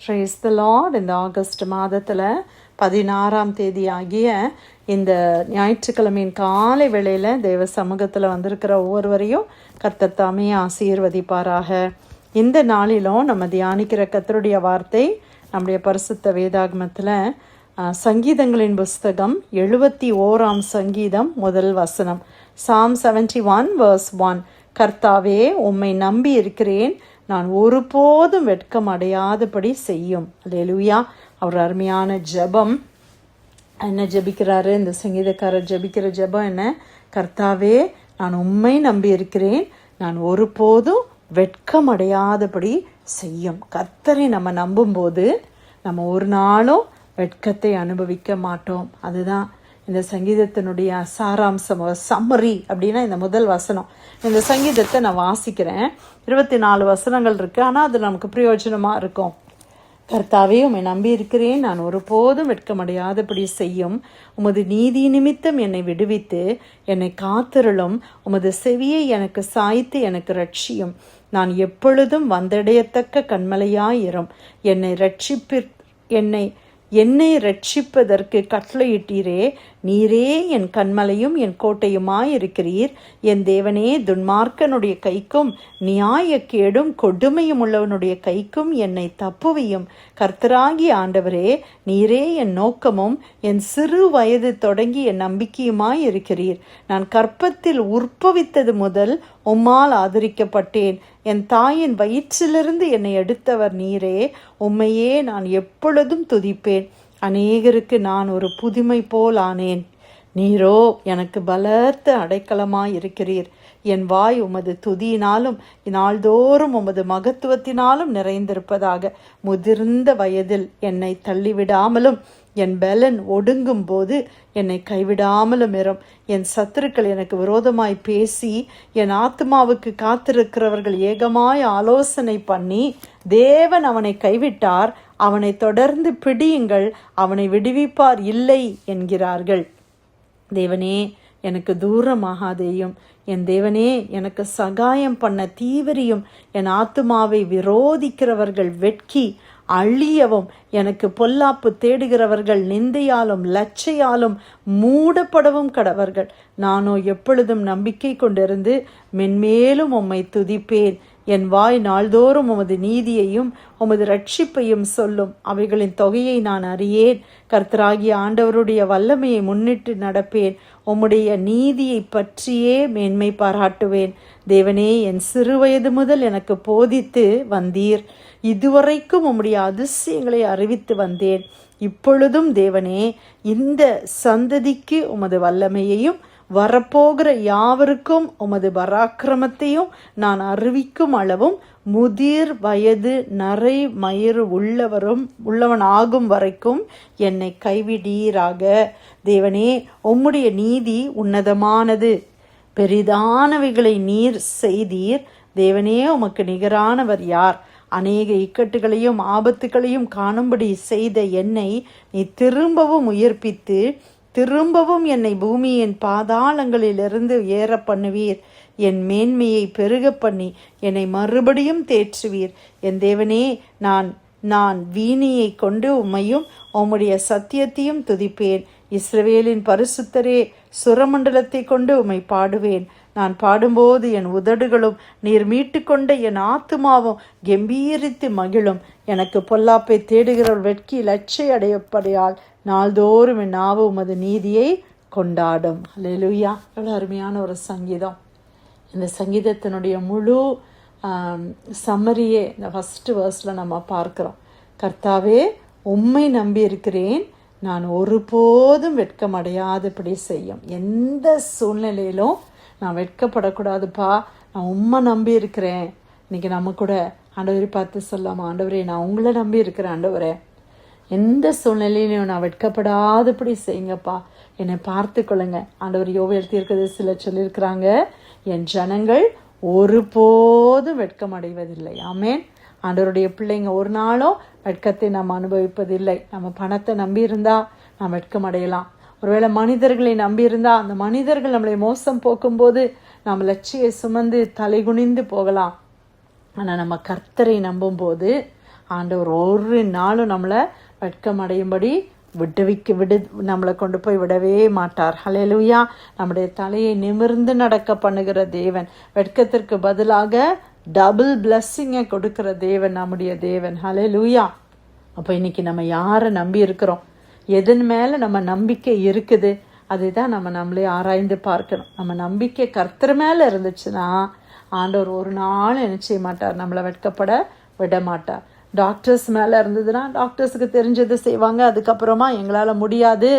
Price தி Lord. இந்த August மாதத்தில் 16ஆம் தேதி ஆகிய இந்த ஞாயிற்றுக்கிழமையின் காலை வேளையில் தேவ சமூகத்தில் வந்திருக்கிற ஒவ்வொருவரையும் கர்த்தர் தாமே ஆசீர்வதிப்பாராக. இந்த நாளிலும் நம்ம தியானிக்கிற கர்த்தருடைய வார்த்தை நம்முடைய பரிசுத்த வேதாகமத்தில் சங்கீதங்களின் புஸ்தகம் 71ஆம் சங்கீதம் முதல் வசனம். Psalm 71 verse 1. கர்த்தாவே, உம்மை நம்பி இருக்கிறேன், நான் ஒருபோதும் வெட்கம் அடையாதபடி செய்யும். அல்லேலூயா. அவர் அருமையான ஜெபம். என்ன ஜெபிக்கிறாரு இந்த சங்கீதக்காரர்? ஜெபிக்கிற ஜெபம் என்ன? கர்த்தாவே, நான் உம்மை நம்பி இருக்கிறேன், நான் ஒருபோதும் வெட்கம் அடையாதபடி செய்யும். கர்த்தரை நம்ம நம்பும்போது நம்ம ஒரு நாளும் வெட்கத்தை அனுபவிக்க மாட்டோம். அதுதான் இந்த சங்கீதத்தினுடைய சாராம்சம், சம்மரி அப்படின்னா இந்த முதல் வசனம். இந்த சங்கீதத்தை நான் வாசிக்கிறேன். 24 வசனங்கள் இருக்கு, ஆனால் அது நமக்கு பிரயோஜனமாக இருக்கும். கர்த்தாவே, உம்மை நம்பி இருக்கிறேன், நான் ஒருபோதும் வெட்கமடையாதபடி செய்யும். உமது நீதி நிமித்தம் என்னை விடுவித்து என்னை காத்திருளும். உமது செவியை எனக்கு சாய்த்து எனக்கு ரட்சியும். நான் எப்பொழுதும் வந்தடையத்தக்க கண்மலையாயிரும். என்னை ரட்சிப்பதற்கு கட்டளையிட்டீரே. நீரே என் கண்மலையும் என் கோட்டையுமாயிருக்கிறீர். என் தேவனே, துன்மார்க்கனுடைய கைக்கும் நியாயக்கேடும் கொடுமையும் உள்ளவனுடைய கைக்கும் என்னை தப்புவியும். கர்த்தராகிய ஆண்டவரே, நீரே என் நோக்கமும் என் சிறு வயது தொடங்கி என் நம்பிக்கையுமாயிருக்கிறீர். நான் கற்பத்தில் உற்பவித்தது முதல் உம்மால் ஆதரிக்கப்பட்டேன். என் தாயின் வயிற்றிலிருந்து என்னை எடுத்தவர் நீரே. உம்மையே நான் எப்பொழுதும் துதிப்பேன். அநேகருக்கு நான் ஒரு புதுமை போல் ஆனேன். நீரோ எனக்கு பலத்த அடைக்கலமாயிருக்கிறீர். என் வாய் உமது துதியினாலும் நாள்தோறும் உமது மகத்துவத்தினாலும் நிறைந்திருப்பதாக. முதிர்ந்த வயதில் என்னை தள்ளிவிடாமலும் என் பலன் ஒடுங்கும் போது என்னை கைவிடாமலும் இரும். என் சத்துருக்கள் எனக்கு விரோதமாய் பேசி என் ஆத்மாவுக்கு காத்திருக்கிறவர்கள் ஏகமாய் ஆலோசனை பண்ணி, தேவன் அவனை கைவிட்டார், அவனை தொடர்ந்து பிடியுங்கள், அவனை விடுவிப்பார் இல்லை என்கிறார்கள். தேவனே, எனக்கு தூரமாகாதேயும். என் தேவனே, எனக்கு சகாயம் பண்ண தீவிரியும். என் ஆத்துமாவை விரோதிக்கிறவர்கள் வெட்கி அழியவும். எனக்கு பொல்லாப்பு தேடுகிறவர்கள் நிந்தையாலும் லட்சையாலும் மூடப்படவும் கடவர்கள். நானோ எப்பொழுதும் நம்பிக்கை கொண்டிருந்து மென்மேலும் உம்மை துதிப்பேன். என் வாய் நாள்தோறும் உமது நீதியையும் உமது ரட்சிப்பையும் சொல்லும். அவைகளின் தொகையை நான் அறியேன். கர்த்தராகிய ஆண்டவருடைய வல்லமையை முன்னிட்டு நடப்பேன். உம்முடைய நீதியை பற்றியே மேன்மை பாராட்டுவேன். தேவனே, என் சிறுவயது முதல் எனக்கு போதித்து வந்தீர். இதுவரைக்கும் உம்முடைய அதிசயங்களை அறிவித்து வந்தேன். இப்பொழுதும் தேவனே, இந்த சந்ததிக்கு உமது வல்லமையையும் வரப்போகிற யாவருக்கும் உமது பராக்கிரமத்தையும் நான் அறிவிக்கும் அளவும் முதிர் வயது நரை மயிறு உள்ளவன் ஆகும் வரைக்கும் என்னை கைவிடீராக. தேவனே, உம்முடைய நீதி உன்னதமானது. பெரிதானவைகளை நீர் செய்தீர். தேவனே, உமக்கு நிகரானவர் யார்? அநேக இக்கட்டுகளையும் ஆபத்துகளையும் காணும்படி செய்த என்னை நீ திரும்பவும் உயிர்ப்பித்து திரும்பவும் என்னை பூமியின் பாதாளங்களிலிருந்து ஏற பண்ணுவீர். என் மேன்மையை பெருக பண்ணி என்னை மறுபடியும் தேற்றுவீர். என் தேவனே, நான் வீணையை கொண்டு உம்மையும் உம்முடைய சத்தியத்தையும் துதிப்பேன். இஸ்ரவேலின் பரிசுத்தரே, சுரமண்டலத்தை கொண்டு உம்மை பாடுவேன். நான் பாடும்போது என் உதடுகளும் நீர் மீட்டுக்கொண்ட என் ஆத்துமாவும் கம்பீரித்து மகிழும். எனக்கு பொல்லாப்பை தேடுகிறவர் வெட்கி லட்சை அடையப்படையால் நாள்தோறும் என் நாவு உமது நீதியை கொண்டாடும். அல்லேலூயா. எவ்வளோ அருமையான ஒரு சங்கீதம். இந்த சங்கீதத்தினுடைய முழு சம்மரியே இந்த ஃபஸ்ட்டு வேர்ஸில் நம்ம பார்க்குறோம். கர்த்தாவே, உம்மை நம்பி இருக்கிறேன், நான் ஒருபோதும் வெட்கம் அடையாதபடி செய்யும். எந்த சூழ்நிலையிலும் நான் வெட்கப்படக்கூடாதுப்பா, நான் உம்மை நம்பி இருக்கிறேன். இன்றைக்கி நம்ம கூட ஆண்டவரை பார்த்து சொல்லாமா, ஆண்டவரே, நான் உங்களை நம்பி இருக்கிறேன். ஆண்டவரே, எந்த சூழ்நிலையிலையும் நான் வெட்கப்படாதபடி செய்யுங்கப்பா, என்னை பார்த்து கொள்ளுங்க. ஆண்டவர் யோவேல் தீர்க்கதரிசியில சொல்லியிருக்கிறாங்க, என் ஜனங்கள் ஒருபோதும் வெட்கம் அடைவதில்லை. ஆமேன். ஆண்டவருடைய பிள்ளைங்க ஒரு நாளும் வெட்கத்தை நாம் அனுபவிப்பதில்லை. நம்ம பணத்தை நம்பி இருந்தா நாம் வெட்கம் அடையலாம். ஒருவேளை மனிதர்களை நம்பியிருந்தால் அந்த மனிதர்கள் நம்மளை மோசம் போக்கும்போது நாம் லட்சியை சுமந்து தலைகுனிந்து போகலாம். ஆனால் நம்ம கர்த்தரை நம்பும்போது ஆண்டவர் ஒரு நாளும் நம்மளை வெட்கமடையும்படி நம்மளை கொண்டு போய் விடவே மாட்டார். ஹல்லேலூயா. நம்முடைய தலையை நிமிர்ந்து நடக்க பண்ணுகிற தேவன், வெட்கத்திற்கு பதிலாக டபுள் பிளஸ்ஸிங்கை கொடுக்கிற தேவன் நம்முடைய தேவன். ஹல்லேலூயா. அப்போ இன்னைக்கு நம்ம யாரை நம்பி இருக்கிறோம், எதன் மேலே நம்ம நம்பிக்கை இருக்குது, அதுதான் நம்ம நம்மளே ஆராய்ந்து பார்க்கணும். நம்ம நம்பிக்கை கர்த்தர் மேலே இருந்துச்சுன்னா ஆண்டவர் ஒரு நாள் என்ன செய்ய மாட்டார், நம்மளை வெட்கப்பட விட மாட்டார். டாக்டர்ஸ் மேலே இருந்ததுன்னா டாக்டர்ஸுக்கு தெரிஞ்சதை செய்வாங்க, அதுக்கப்புறமா எங்களால் முடியாது,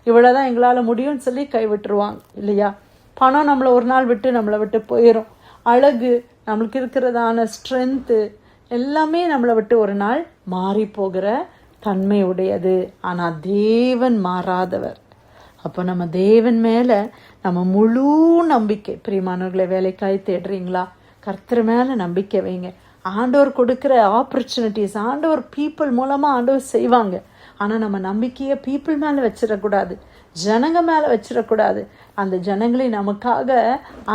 இவ்வளோதான் எங்களால் முடியும்னு சொல்லி கைவிட்டுருவாங்க இல்லையா. பணம் நம்மளை ஒரு நாள் நம்மளை விட்டு போயிடும். அழகு, நம்மளுக்கு இருக்கிறதான ஸ்ட்ரென்த்து எல்லாமே நம்மளை விட்டு ஒரு நாள் மாறி போகிற தன்மை உடையது. ஆனால் தேவன் மாறாதவர். அப்போ நம்ம தேவன் மேலே நம்ம முழு நம்பிக்கை, பிரியமானவர்களை வேலைக்காய் தேடுறீங்களா, கர்த்தர் மேலே நம்பிக்கை வைங்க. ஆண்டவர் கொடுக்குற ஆப்பர்ச்சுனிட்டிஸ் ஆண்டவர் பீப்புள் மூலமாக ஆண்டவர் செய்வாங்க. ஆனால் நம்ம நம்பிக்கையை பீப்புள் மேலே வச்சிடக்கூடாது, ஜனங்க மேலே வச்சிடக்கூடாது. அந்த ஜனங்களை நமக்காக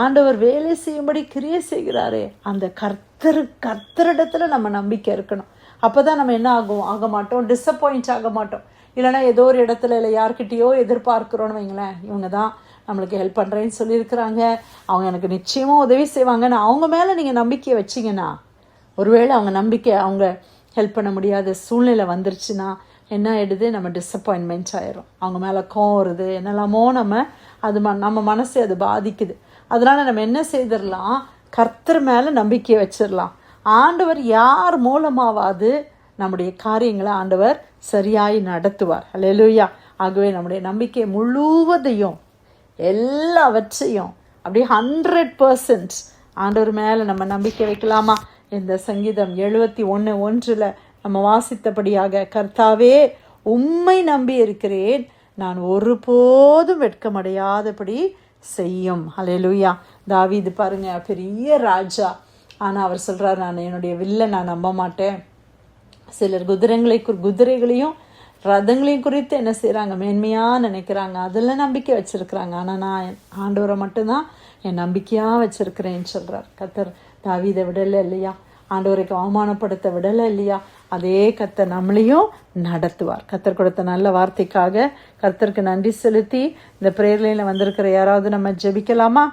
ஆண்டவர் வேலை செய்யும்படி கிரியை செய்கிறாரே, அந்த கர்த்தரிடத்துல நம்ம நம்பிக்கை இருக்கணும். அப்போ தான் நம்ம என்ன ஆக மாட்டோம், டிஸப்பாயிண்ட் ஆக மாட்டோம். இல்லைனா ஏதோ ஒரு இடத்துல இல்லை யார்கிட்டயோ எதிர்பார்க்குறோன்னு வைங்களேன், இவங்க தான் நம்மளுக்கு ஹெல்ப் பண்ணுறேன்னு சொல்லியிருக்கிறாங்க, அவங்க எனக்கு நிச்சயமாக உதவி செய்வாங்கன்னு அவங்க மேலே நீங்கள் நம்பிக்கையை வச்சிங்கன்னா, ஒருவேளை அவங்க ஹெல்ப் பண்ண முடியாத சூழ்நிலை வந்துருச்சுன்னா என்ன ஆகிடுது, நம்ம டிஸப்பாயின்மெண்ட் ஆயிரும். அவங்க மேலே கோவம் வருது, என்னெல்லாமோ நம்ம மனசை அது பாதிக்குது. அதனால் நம்ம என்ன செய்திடலாம், கர்த்தர் மேலே நம்பிக்கையை வச்சிடலாம். ஆண்டவர் யார் மூலமாவது நம்முடைய காரியங்களை ஆண்டவர் சரியாய் நடத்துவார். ஹல்லேலூயா. ஆகவே நம்முடைய நம்பிக்கை முழுவதையும் எல்லாவற்றையும் அப்படியே 100% ஆண்டவர் மேலே நம்ம நம்பிக்கை வைக்கலாமா? இந்த சங்கீதம் 71:1 நம்ம வாசித்தபடியாக, கர்த்தாவே உம்மை நம்பி இருக்கிறேன், நான் ஒருபோதும் வெட்கமடையாதபடி செய்யும். ஹல்லேலூயா. தாவீது பாருங்க, பெரிய ராஜா, ஆனால் அவர் சொல்கிறார், நான் என்னுடைய வில்லை நான் நம்ப மாட்டேன். சிலர் குதிரைகளையும் ரதங்களையும் குறித்து என்ன செய்கிறாங்க, மேன்மையாக நினைக்கிறாங்க, அதில் நம்பிக்கை வச்சுருக்கிறாங்க. ஆனால் நான் ஆண்டவரை மட்டும்தான் என் நம்பிக்கையாக வச்சுருக்கிறேன்னு சொல்கிறார். கர்த்தர் தாவீதை விடலை இல்லையா, ஆண்டவருக்கு அவமானப்படுத்த விடலை இல்லையா, அதே கர்த்தர் நம்மளையும் நடத்துவார். கர்த்தர் கொடுத்த நல்ல வார்த்தைக்காக கர்த்தருக்கு நன்றி செலுத்தி இந்த பிரேயர்லையில் வந்திருக்கிற யாராவது நம்ம ஜெபிக்கலாமா?